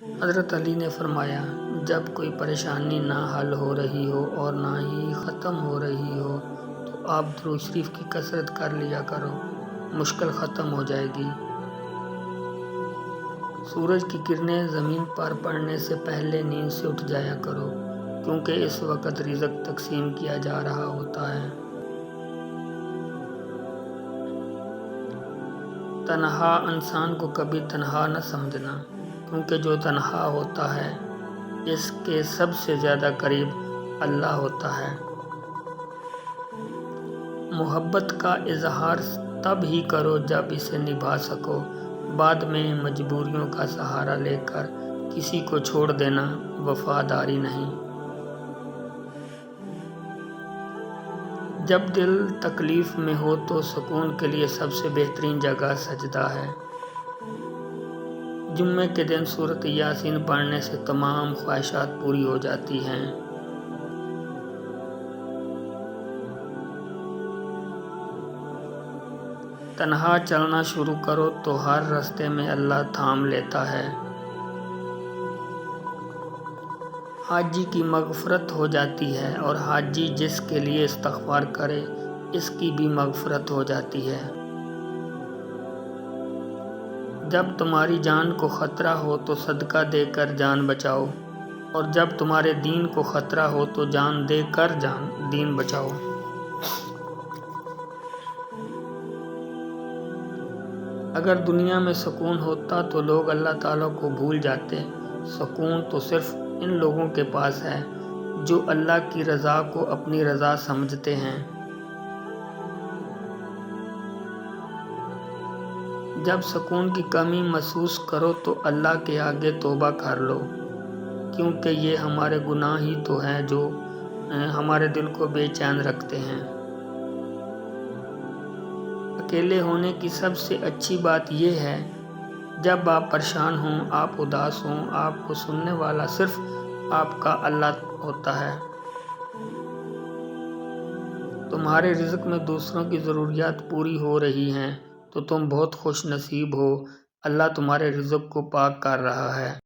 حضرت علی نے فرمایا، جب کوئی پریشانی نہ حل ہو رہی ہو اور نہ ہی ختم ہو رہی ہو تو آپ درود شریف کی کثرت کر لیا کرو، مشکل ختم ہو جائے گی۔ سورج کی کرنیں زمین پر پڑنے سے پہلے نیند سے اٹھ جایا کرو، کیونکہ اس وقت رزق تقسیم کیا جا رہا ہوتا ہے۔ تنہا انسان کو کبھی تنہا نہ سمجھنا، کیونکہ جو تنہا ہوتا ہے اس کے سب سے زیادہ قریب اللہ ہوتا ہے۔ محبت کا اظہار تب ہی کرو جب اسے نبھا سکو، بعد میں مجبوریوں کا سہارا لے کر کسی کو چھوڑ دینا وفاداری نہیں۔ جب دل تکلیف میں ہو تو سکون کے لیے سب سے بہترین جگہ سجدہ ہے۔ جمعے کے دن سورۃ یاسین پڑھنے سے تمام خواہشات پوری ہو جاتی ہیں۔ تنہا چلنا شروع کرو تو ہر راستے میں اللہ تھام لیتا ہے۔ حاجی کی مغفرت ہو جاتی ہے اور حاجی جس کے لیے استغفار کرے اس کی بھی مغفرت ہو جاتی ہے۔ جب تمہاری جان کو خطرہ ہو تو صدقہ دے کر جان بچاؤ، اور جب تمہارے دین کو خطرہ ہو تو جان دے کر دین بچاؤ۔ اگر دنیا میں سکون ہوتا تو لوگ اللہ تعالیٰ کو بھول جاتے۔ سکون تو صرف ان لوگوں کے پاس ہے جو اللہ کی رضا کو اپنی رضا سمجھتے ہیں۔ جب سکون کی کمی محسوس کرو تو اللہ کے آگے توبہ کر لو، کیونکہ یہ ہمارے گناہ ہی تو ہیں جو ہمارے دل کو بے چین رکھتے ہیں۔ اکیلے ہونے کی سب سے اچھی بات یہ ہے، جب آپ پریشان ہوں، آپ اداس ہوں، آپ کو سننے والا صرف آپ کا اللہ ہوتا ہے۔ تمہارے رزق میں دوسروں کی ضروریات پوری ہو رہی ہیں تو تم بہت خوش نصیب ہو، اللہ تمہارے رزق کو پاک کر رہا ہے۔